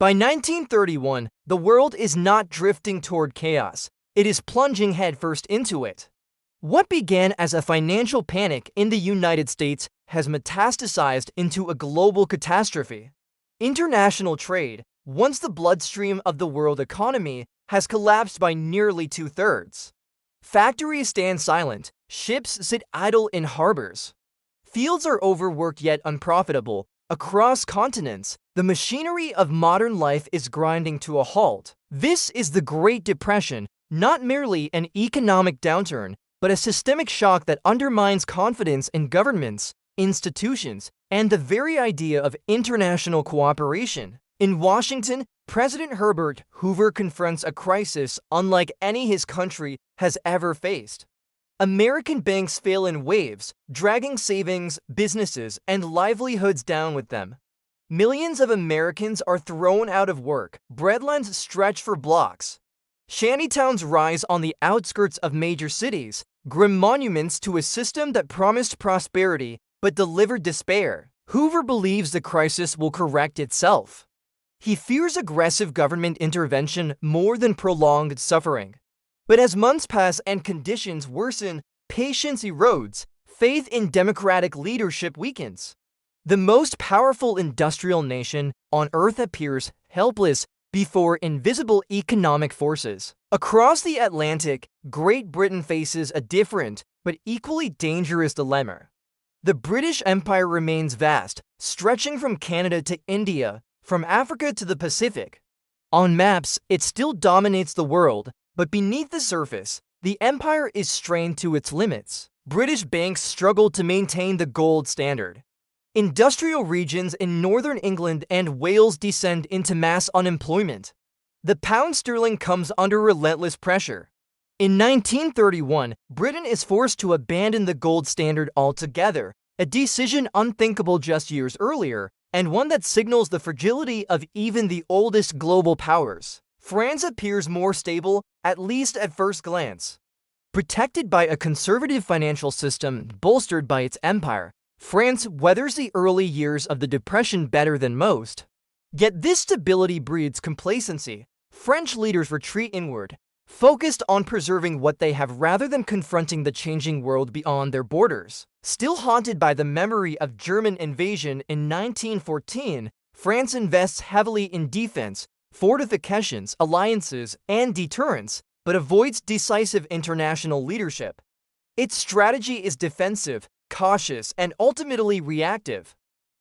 By 1931, the world is not drifting toward chaos. It is plunging headfirst into it. What began as a financial panic in the United States has metastasized into a global catastrophe. International trade, once the bloodstream of the world economy, has collapsed by nearly 2/3. Factories stand silent, ships sit idle in harbors. Fields are overworked yet unprofitable. Across continents, the machinery of modern life is grinding to a halt. This is the Great Depression, not merely an economic downturn, but a systemic shock that undermines confidence in governments, institutions, and the very idea of international cooperation. In Washington, President Herbert Hoover confronts a crisis unlike any his country has ever faced. American banks fail in waves, dragging savings, businesses, and livelihoods down with them. Millions of Americans are thrown out of work, breadlines stretch for blocks. Shantytowns rise on the outskirts of major cities, grim monuments to a system that promised prosperity but delivered despair. Hoover believes the crisis will correct itself. He fears aggressive government intervention more than prolonged suffering. But as months pass and conditions worsen, patience erodes, faith in democratic leadership weakens. The most powerful industrial nation on earth appears helpless before invisible economic forces. Across the Atlantic, Great Britain faces a different but equally dangerous dilemma. The British Empire remains vast, stretching from Canada to India, from Africa to the Pacific. On maps, it still dominates the world, but beneath the surface, the empire is strained to its limits. British banks struggle to maintain the gold standard. Industrial regions in northern England and Wales descend into mass unemployment. The pound sterling comes under relentless pressure. In 1931, Britain is forced to abandon the gold standard altogether, a decision unthinkable just years earlier, and one that signals the fragility of even the oldest global powers. France appears more stable, at least at first glance. Protected by a conservative financial system bolstered by its empire, France weathers the early years of the Depression better than most. Yet this stability breeds complacency. French leaders retreat inward, focused on preserving what they have rather than confronting the changing world beyond their borders. Still haunted by the memory of German invasion in 1914, France invests heavily in defense, fortifications, alliances, and deterrence, but avoids decisive international leadership. Its strategy is defensive, cautious, and ultimately reactive.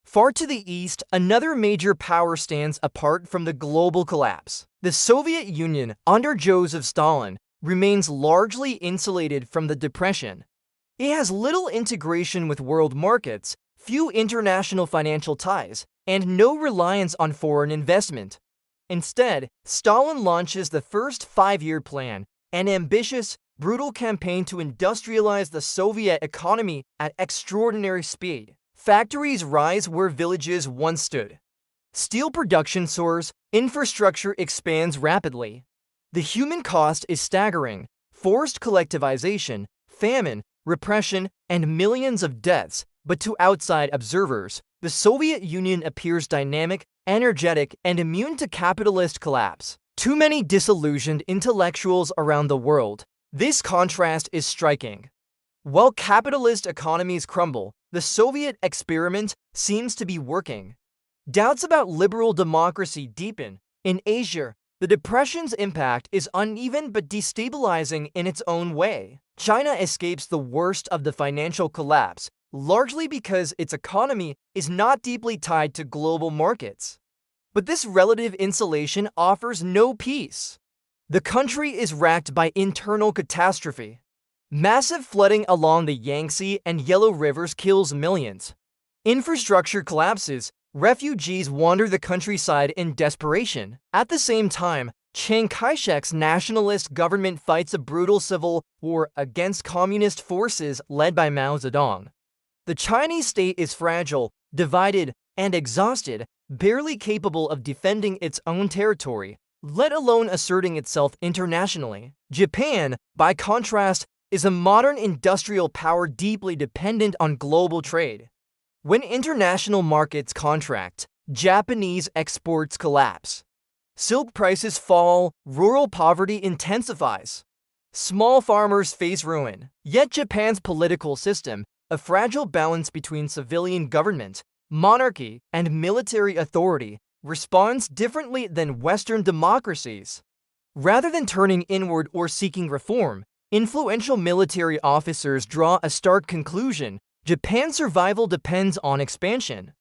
Far to the east, another major power stands apart from the global collapse. The Soviet Union, under Joseph Stalin, remains largely insulated from the Depression. It has little integration with world markets, few international financial ties, and no reliance on foreign investment. Instead, Stalin launches the first five-year plan, an ambitious, brutal campaign to industrialize the Soviet economy at extraordinary speed. Factories rise where villages once stood. Steel production soars, infrastructure expands rapidly. The human cost is staggering: forced collectivization, famine, repression, and millions of deaths. But to outside observers, the Soviet Union appears dynamic, energetic, and immune to capitalist collapse. Too many disillusioned intellectuals around the world. This contrast is striking. While capitalist economies crumble, the Soviet experiment seems to be working. Doubts about liberal democracy deepen. In Asia, the Depression's impact is uneven but destabilizing in its own way. China escapes the worst of the financial collapse, largely because its economy is not deeply tied to global markets. But this relative insulation offers no peace. The country is racked by internal catastrophe. Massive flooding along the Yangtze and Yellow Rivers kills millions. Infrastructure collapses. Refugees wander the countryside in desperation. At the same time, Chiang Kai-shek's nationalist government fights a brutal civil war against communist forces led by Mao Zedong. The Chinese state is fragile, divided, and exhausted, barely capable of defending its own territory, let alone asserting itself internationally. Japan, by contrast, is a modern industrial power deeply dependent on global trade. When international markets contract, Japanese exports collapse. Silk prices fall, rural poverty intensifies. Small farmers face ruin. Yet Japan's political system, a fragile balance between civilian government, monarchy, and military authority, responds differently than Western democracies. Rather than turning inward or seeking reform, influential military officers draw a stark conclusion: Japan's survival depends on expansion.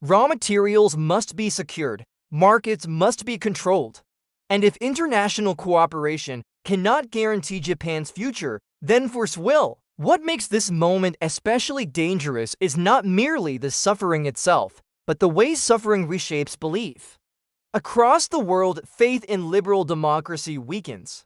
Raw materials must be secured, markets must be controlled. And if international cooperation cannot guarantee Japan's future, then force will. What makes this moment especially dangerous is not merely the suffering itself, but the way suffering reshapes belief. Across the world, faith in liberal democracy weakens.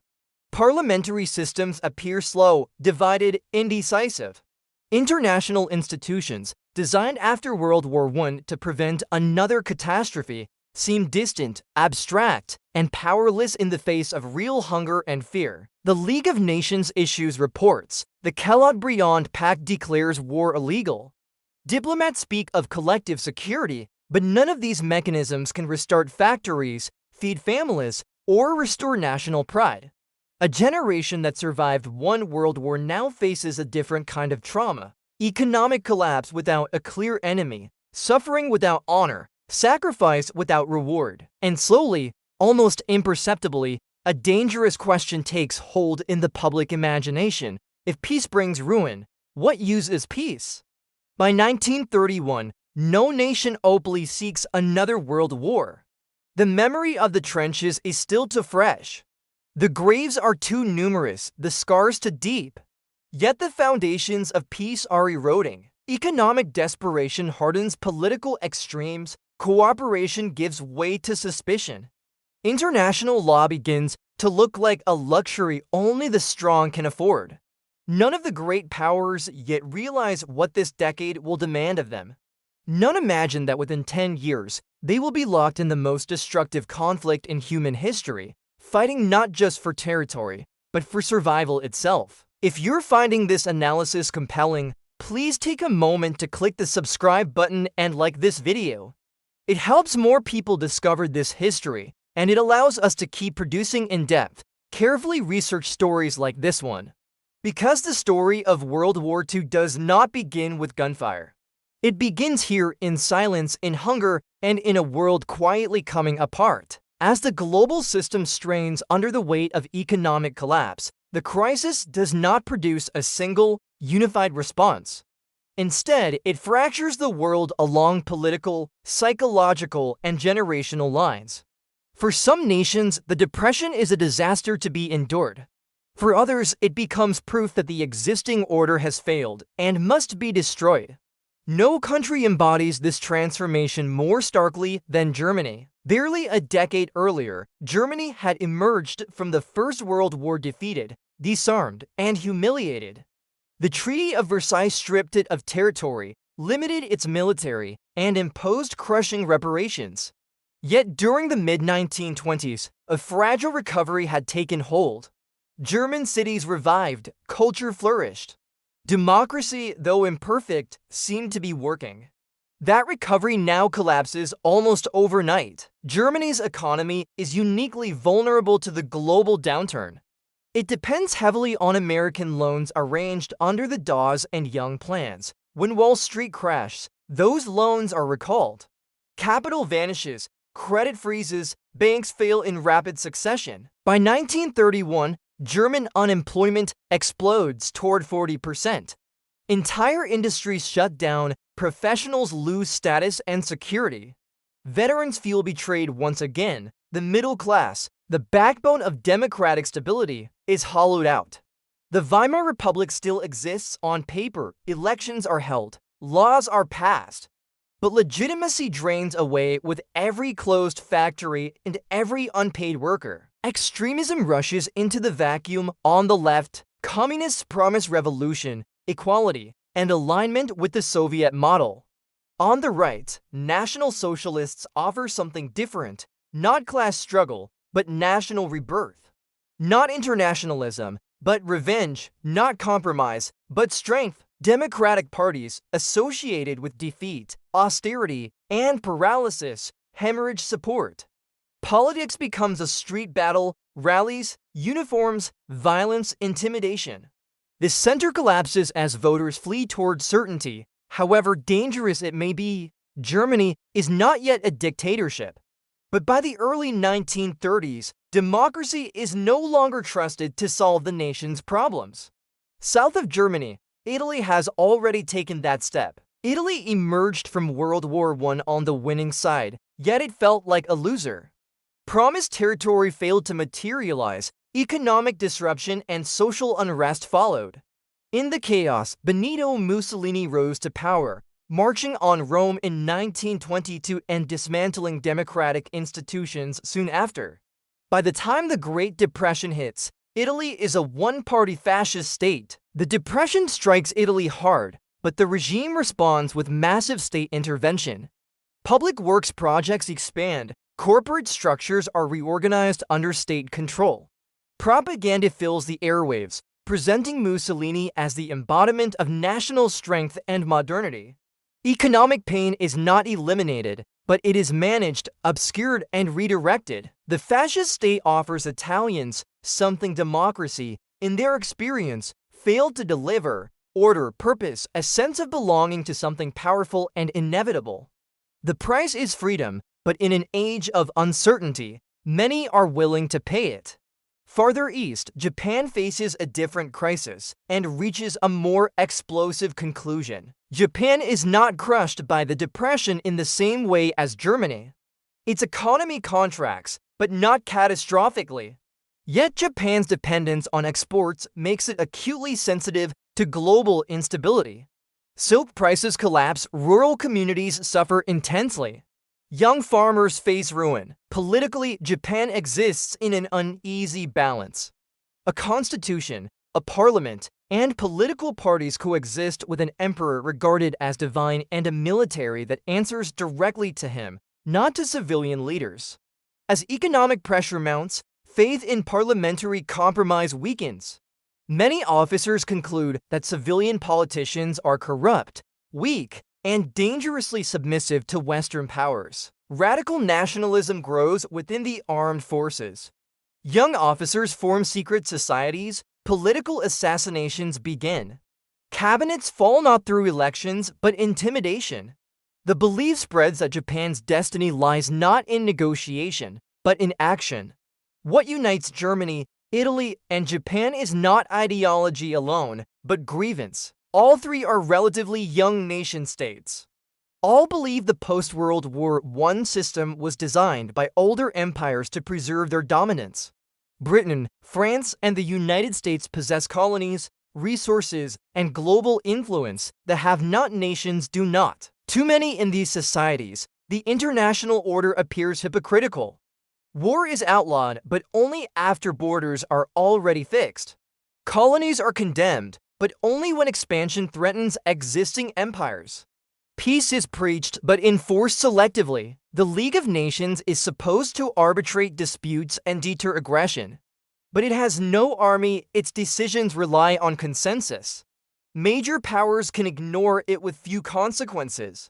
Parliamentary systems appear slow, divided, indecisive. International institutions, designed after World War I to prevent another catastrophe, seem distant, abstract, and powerless in the face of real hunger and fear. The League of Nations issues reports. The Calabriand Pact declares war illegal. Diplomats speak of collective security, but none of these mechanisms can restart factories, feed families, or restore national pride. A generation that survived one world war now faces a different kind of trauma: economic collapse without a clear enemy, suffering without honor, sacrifice without reward. And slowly, almost imperceptibly, a dangerous question takes hold in the public imagination. If peace brings ruin, what use is peace? By 1931, no nation openly seeks another world war. The memory of the trenches is still too fresh. The graves are too numerous, the scars too deep. Yet the foundations of peace are eroding. Economic desperation hardens political extremes. Cooperation gives way to suspicion. International law begins to look like a luxury only the strong can afford. None of the great powers yet realize what this decade will demand of them. None imagine that within 10 years, they will be locked in the most destructive conflict in human history, fighting not just for territory, but for survival itself. If you're finding this analysis compelling, please take a moment to click the subscribe button and like this video. It helps more people discover this history, and it allows us to keep producing in-depth, carefully researched stories like this one. Because the story of World War II does not begin with gunfire. It begins here in silence, in hunger, and in a world quietly coming apart. As the global system strains under the weight of economic collapse, the crisis does not produce a single, unified response. Instead, it fractures the world along political, psychological, and generational lines. For some nations, the depression is a disaster to be endured. For others, it becomes proof that the existing order has failed and must be destroyed. No country embodies this transformation more starkly than Germany. Barely a decade earlier, Germany had emerged from the First World War defeated, disarmed, and humiliated. The Treaty of Versailles stripped it of territory, limited its military, and imposed crushing reparations. Yet during the mid-1920s, a fragile recovery had taken hold. German cities revived, culture flourished. Democracy, though imperfect, seemed to be working. That recovery now collapses almost overnight. Germany's economy is uniquely vulnerable to the global downturn. It depends heavily on American loans arranged under the Dawes and Young plans. When Wall Street crashes, those loans are recalled. Capital vanishes, credit freezes, banks fail in rapid succession. By 1931, German unemployment explodes toward 40%. Entire industries shut down, professionals lose status and security. Veterans feel betrayed once again. The middle class, the backbone of democratic stability, is hollowed out. The Weimar Republic still exists on paper, elections are held, laws are passed. But legitimacy drains away with every closed factory and every unpaid worker. Extremism rushes into the vacuum. On the left, communists promise revolution, equality, and alignment with the Soviet model. On the right, National Socialists offer something different, not class struggle, but national rebirth. Not internationalism, but revenge, not compromise, but strength. Democratic parties associated with defeat, austerity, and paralysis hemorrhage support. Politics becomes a street battle, rallies, uniforms, violence, intimidation. The center collapses as voters flee toward certainty, however dangerous it may be. Germany is not yet a dictatorship. But by the early 1930s, democracy is no longer trusted to solve the nation's problems. South of Germany, Italy has already taken that step. Italy emerged from World War I on the winning side, yet it felt like a loser. Promised territory failed to materialize, economic disruption and social unrest followed. In the chaos, Benito Mussolini rose to power, marching on Rome in 1922 and dismantling democratic institutions soon after. By the time the Great Depression hits, Italy is a one-party fascist state. The Depression strikes Italy hard, but the regime responds with massive state intervention. Public works projects expand, corporate structures are reorganized under state control. Propaganda fills the airwaves, presenting Mussolini as the embodiment of national strength and modernity. Economic pain is not eliminated, but it is managed, obscured, and redirected. The fascist state offers Italians something democracy, in their experience, failed to deliver: order, purpose, a sense of belonging to something powerful and inevitable. The price is freedom, but in an age of uncertainty, many are willing to pay it. Farther east, Japan faces a different crisis and reaches a more explosive conclusion. Japan is not crushed by the Depression in the same way as Germany. Its economy contracts, but not catastrophically. Yet Japan's dependence on exports makes it acutely sensitive to global instability. Silk prices collapse, rural communities suffer intensely. Young farmers face ruin. Politically, Japan exists in an uneasy balance. A constitution, a parliament, and political parties coexist with an emperor regarded as divine and a military that answers directly to him, not to civilian leaders. As economic pressure mounts, faith in parliamentary compromise weakens. Many officers conclude that civilian politicians are corrupt, weak, and dangerously submissive to Western powers. Radical nationalism grows within the armed forces. Young officers form secret societies, political assassinations begin. Cabinets fall not through elections, but intimidation. The belief spreads that Japan's destiny lies not in negotiation, but in action. What unites Germany, Italy, and Japan is not ideology alone, but grievance. All three are relatively young nation-states. All believe the post-World War I system was designed by older empires to preserve their dominance. Britain, France, and the United States possess colonies, resources, and global influence that have-not nations do not. Too many in these societies, the international order appears hypocritical. War is outlawed, but only after borders are already fixed. Colonies are condemned, but only when expansion threatens existing empires. Peace is preached, but enforced selectively. The League of Nations is supposed to arbitrate disputes and deter aggression. But it has no army, its decisions rely on consensus. Major powers can ignore it with few consequences.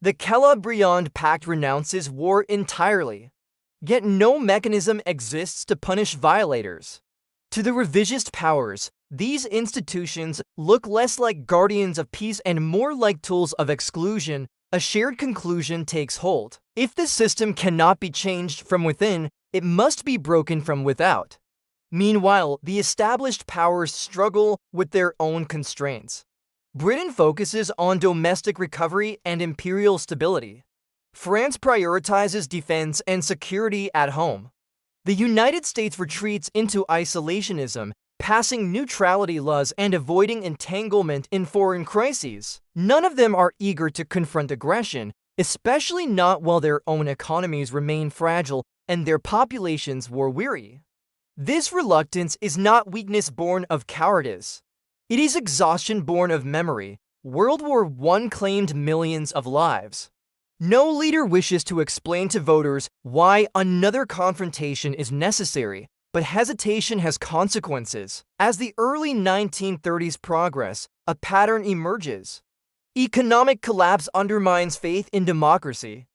The Calabriand Pact renounces war entirely. Yet no mechanism exists to punish violators. To the revisionist powers, these institutions look less like guardians of peace and more like tools of exclusion. A shared conclusion takes hold. If the system cannot be changed from within, it must be broken from without. Meanwhile, the established powers struggle with their own constraints. Britain focuses on domestic recovery and imperial stability. France prioritizes defense and security at home. The United States retreats into isolationism, passing neutrality laws and avoiding entanglement in foreign crises. None of them are eager to confront aggression, especially not while their own economies remain fragile and their populations war-weary. This reluctance is not weakness born of cowardice. It is exhaustion born of memory. World War I claimed millions of lives. No leader wishes to explain to voters why another confrontation is necessary, but hesitation has consequences. As the early 1930s progress, a pattern emerges. Economic collapse undermines faith in democracy.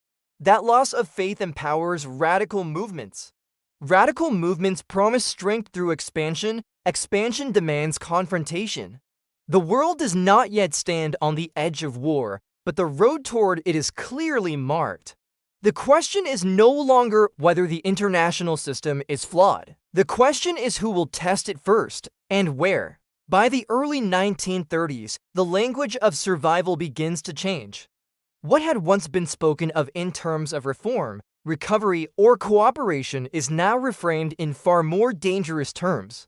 That loss of faith empowers radical movements. Radical movements promise strength through expansion. Expansion demands confrontation. The world does not yet stand on the edge of war, but the road toward it is clearly marked. The question is no longer whether the international system is flawed. The question is who will test it first, and where. By the early 1930s, the language of survival begins to change. What had once been spoken of in terms of reform, recovery, or cooperation is now reframed in far more dangerous terms.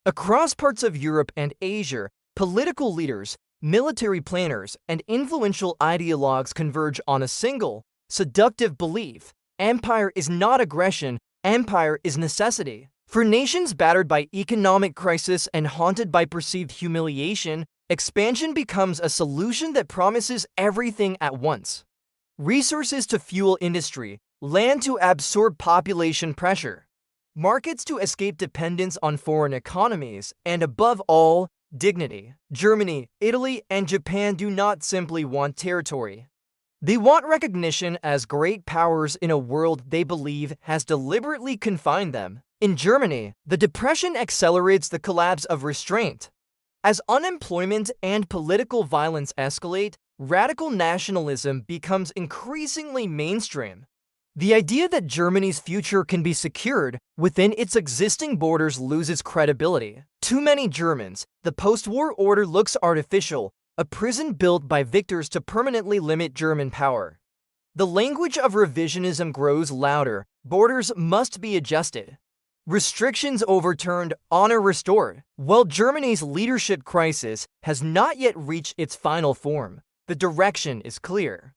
Across parts of Europe and Asia, political leaders, military planners, and influential ideologues converge on a single, seductive belief: empire is not aggression, empire is necessity. For nations battered by economic crisis and haunted by perceived humiliation, expansion becomes a solution that promises everything at once. Resources to fuel industry, land to absorb population pressure, markets to escape dependence on foreign economies, and above all, dignity. Germany, Italy, and Japan do not simply want territory. They want recognition as great powers in a world they believe has deliberately confined them. In Germany, the depression accelerates the collapse of restraint. As unemployment and political violence escalate, radical nationalism becomes increasingly mainstream. The idea that Germany's future can be secured within its existing borders loses credibility. Too many Germans, the post-war order looks artificial, a prison built by victors to permanently limit German power. The language of revisionism grows louder. Borders must be adjusted. Restrictions overturned, honor restored. While Germany's leadership crisis has not yet reached its final form, the direction is clear.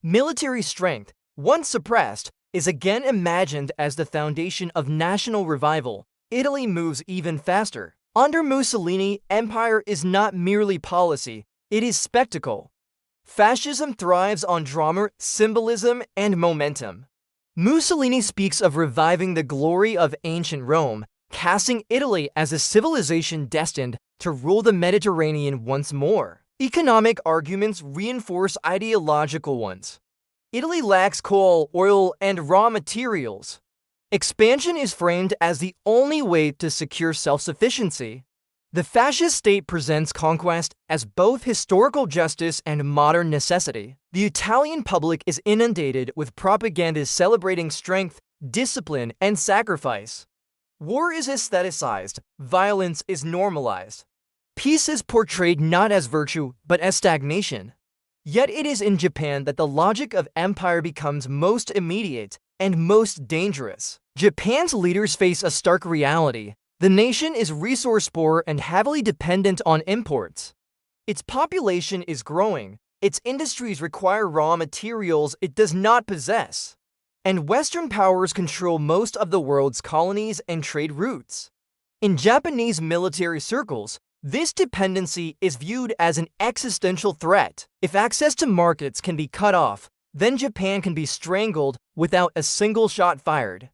Military strength, once suppressed, is again imagined as the foundation of national revival. Italy moves even faster. Under Mussolini, empire is not merely policy, it is spectacle. Fascism thrives on drama, symbolism, and momentum. Mussolini speaks of reviving the glory of ancient Rome, casting Italy as a civilization destined to rule the Mediterranean once more. Economic arguments reinforce ideological ones. Italy lacks coal, oil, and raw materials. Expansion is framed as the only way to secure self-sufficiency. The fascist state presents conquest as both historical justice and modern necessity. The Italian public is inundated with propaganda celebrating strength, discipline, and sacrifice. War is aestheticized, violence is normalized. Peace is portrayed not as virtue, but as stagnation. Yet it is in Japan that the logic of empire becomes most immediate and most dangerous. Japan's leaders face a stark reality. The nation is resource poor and heavily dependent on imports. Its population is growing. Its industries require raw materials it does not possess. And Western powers control most of the world's colonies and trade routes. In Japanese military circles, this dependency is viewed as an existential threat. If access to markets can be cut off, then Japan can be strangled without a single shot fired.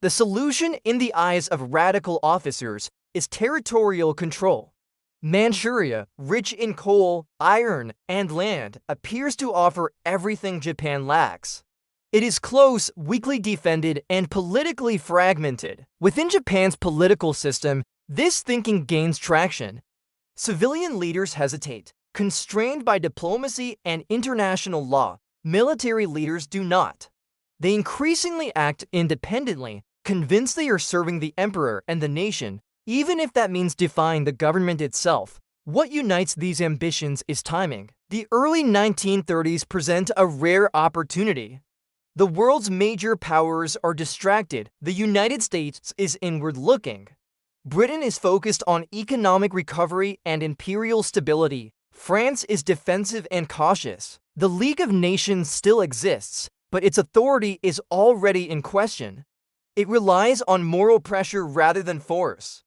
The solution in the eyes of radical officers is territorial control. Manchuria, rich in coal, iron, and land, appears to offer everything Japan lacks. It is close, weakly defended, and politically fragmented. Within Japan's political system, this thinking gains traction. Civilian leaders hesitate, constrained by diplomacy and international law. Military leaders do not. They increasingly act independently, convinced they are serving the emperor and the nation, even if that means defying the government itself. What unites these ambitions is timing. The early 1930s present a rare opportunity. The world's major powers are distracted. The United States is inward-looking. Britain is focused on economic recovery and imperial stability. France is defensive and cautious. The League of Nations still exists, but its authority is already in question. It relies on moral pressure rather than force.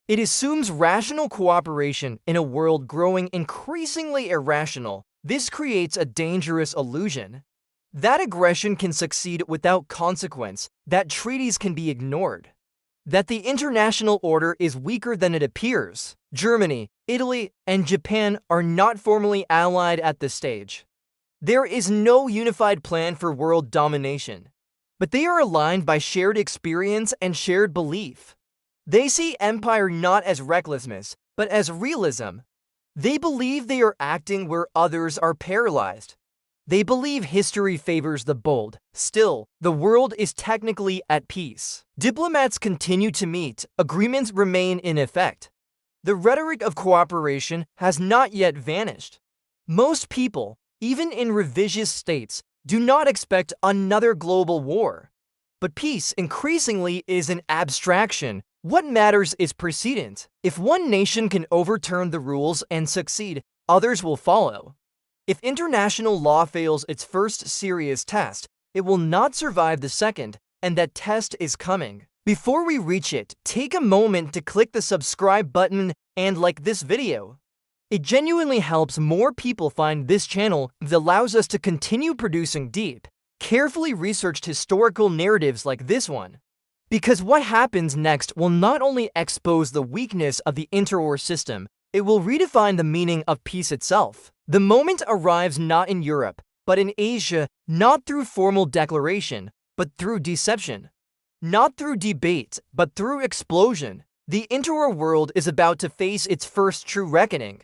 It assumes rational cooperation in a world growing increasingly irrational. This creates a dangerous illusion. That aggression can succeed without consequence, that treaties can be ignored, that the international order is weaker than it appears. Germany, Italy, and Japan are not formally allied at this stage. There is no unified plan for world domination, but they are aligned by shared experience and shared belief. They see empire not as recklessness, but as realism. They believe they are acting where others are paralyzed. They believe history favors the bold. Still, the world is technically at peace. Diplomats continue to meet, agreements remain in effect. The rhetoric of cooperation has not yet vanished. Most people, even in revisionist states, do not expect another global war. But peace increasingly is an abstraction. What matters is precedent. If one nation can overturn the rules and succeed, others will follow. If international law fails its first serious test, it will not survive the second, and that test is coming. Before we reach it, take a moment to click the subscribe button and like this video. It genuinely helps more people find this channel and allows us to continue producing deep, carefully researched historical narratives like this one. Because what happens next will not only expose the weakness of the interwar system, it will redefine the meaning of peace itself. The moment arrives not in Europe, but in Asia, not through formal declaration, but through deception. Not through debate, but through explosion. The interwar world is about to face its first true reckoning.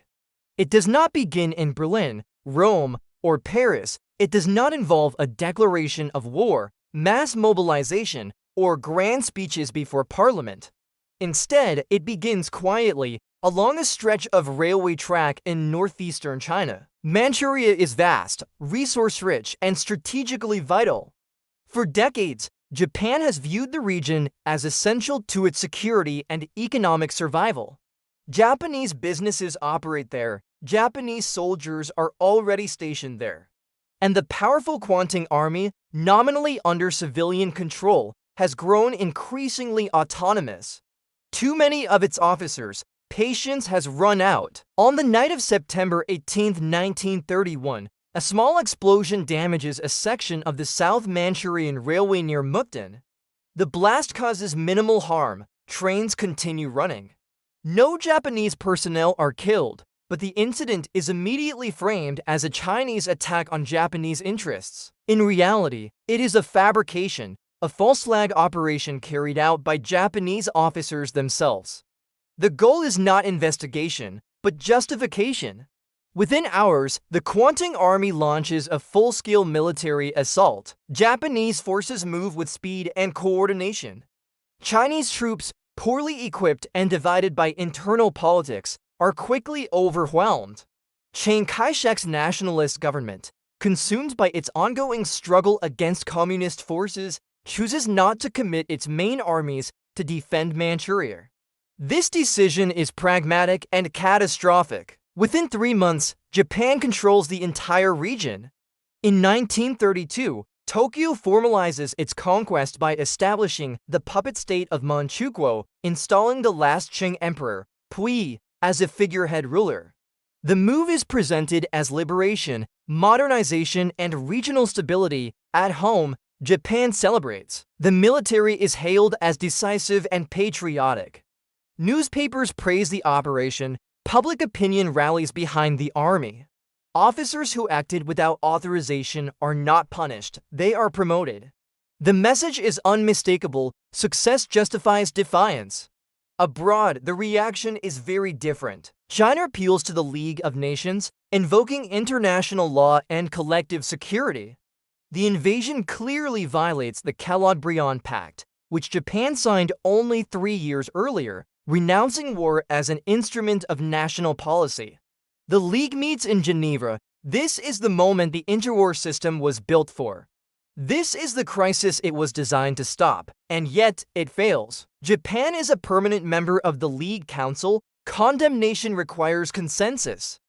It does not begin in Berlin, Rome, or Paris. It does not involve a declaration of war, mass mobilization, or grand speeches before parliament. Instead, it begins quietly, along a stretch of railway track in northeastern China. Manchuria is vast, resource-rich, and strategically vital. For decades, Japan has viewed the region as essential to its security and economic survival. Japanese businesses operate there, Japanese soldiers are already stationed there. And the powerful Kuomintang army, nominally under civilian control, has grown increasingly autonomous. Too many of its officers, patience has run out. On the night of September 18, 1931, a small explosion damages a section of the South Manchurian Railway near Mukden. The blast causes minimal harm, trains continue running. No Japanese personnel are killed, but the incident is immediately framed as a Chinese attack on Japanese interests. In reality, it is a fabrication, a false flag operation carried out by Japanese officers themselves. The goal is not investigation, but justification. Within hours, the Kuomintang army launches a full-scale military assault. Japanese forces move with speed and coordination. Chinese troops, poorly equipped and divided by internal politics, are quickly overwhelmed. Chiang Kai-shek's nationalist government, consumed by its ongoing struggle against communist forces, chooses not to commit its main armies to defend Manchuria. This decision is pragmatic and catastrophic. Within 3 months, Japan controls the entire region. In 1932, Tokyo formalizes its conquest by establishing the puppet state of Manchukuo, installing the last Qing emperor, Puyi, as a figurehead ruler. The move is presented as liberation, modernization, and regional stability. At home, Japan celebrates. The military is hailed as decisive and patriotic. Newspapers praise the operation. Public opinion rallies behind the army. Officers who acted without authorization are not punished, they are promoted. The message is unmistakable: success justifies defiance. Abroad, the reaction is very different. China appeals to the League of Nations, invoking international law and collective security. The invasion clearly violates the Kellogg-Briand Pact, which Japan signed only 3 years earlier, renouncing war as an instrument of national policy. The League meets in Geneva. This is the moment the interwar system was built for. This is the crisis it was designed to stop, and yet it fails. Japan is a permanent member of the League Council. Condemnation requires consensus.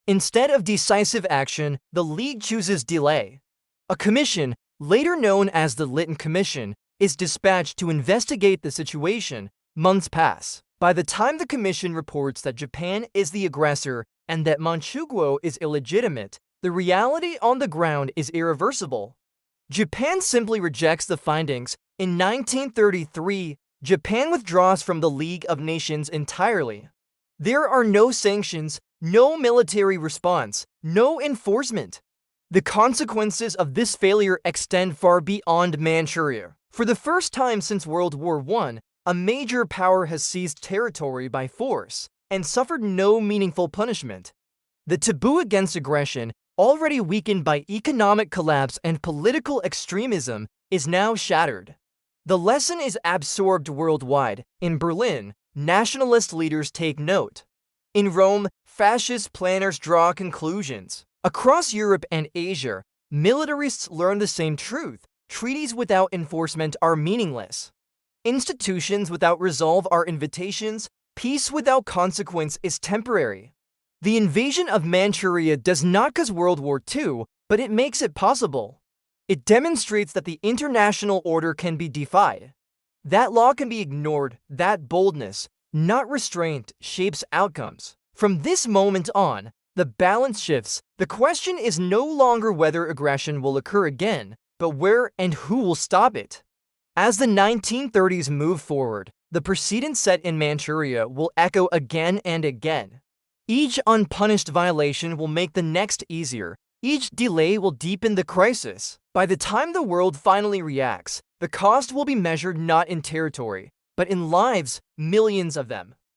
Instead of decisive action, the League chooses delay. A commission, later known as the Lytton Commission, is dispatched to investigate the situation. Months pass. By the time the commission reports that Japan is the aggressor and that Manchukuo is illegitimate, the reality on the ground is irreversible. Japan simply rejects the findings. In 1933, Japan withdraws from the League of Nations entirely. There are no sanctions, no military response, no enforcement. The consequences of this failure extend far beyond Manchuria. For the first time since World War I, a major power has seized territory by force and suffered no meaningful punishment. The taboo against aggression, already weakened by economic collapse and political extremism, is now shattered. The lesson is absorbed worldwide. In Berlin, nationalist leaders take note. In Rome, fascist planners draw conclusions. Across Europe and Asia, militarists learn the same truth. Treaties without enforcement are meaningless. Institutions without resolve are invitations. Peace without consequence is temporary. The invasion of Manchuria does not cause World War II, but it makes it possible. It demonstrates that the international order can be defied. That law can be ignored. That boldness, not restraint, shapes outcomes. From this moment on, the balance shifts. The question is no longer whether aggression will occur again, but where and who will stop it. As the 1930s move forward, the precedent set in Manchuria will echo again and again. Each unpunished violation will make the next easier. Each delay will deepen the crisis. By the time the world finally reacts, the cost will be measured not in territory, but in lives, millions of them.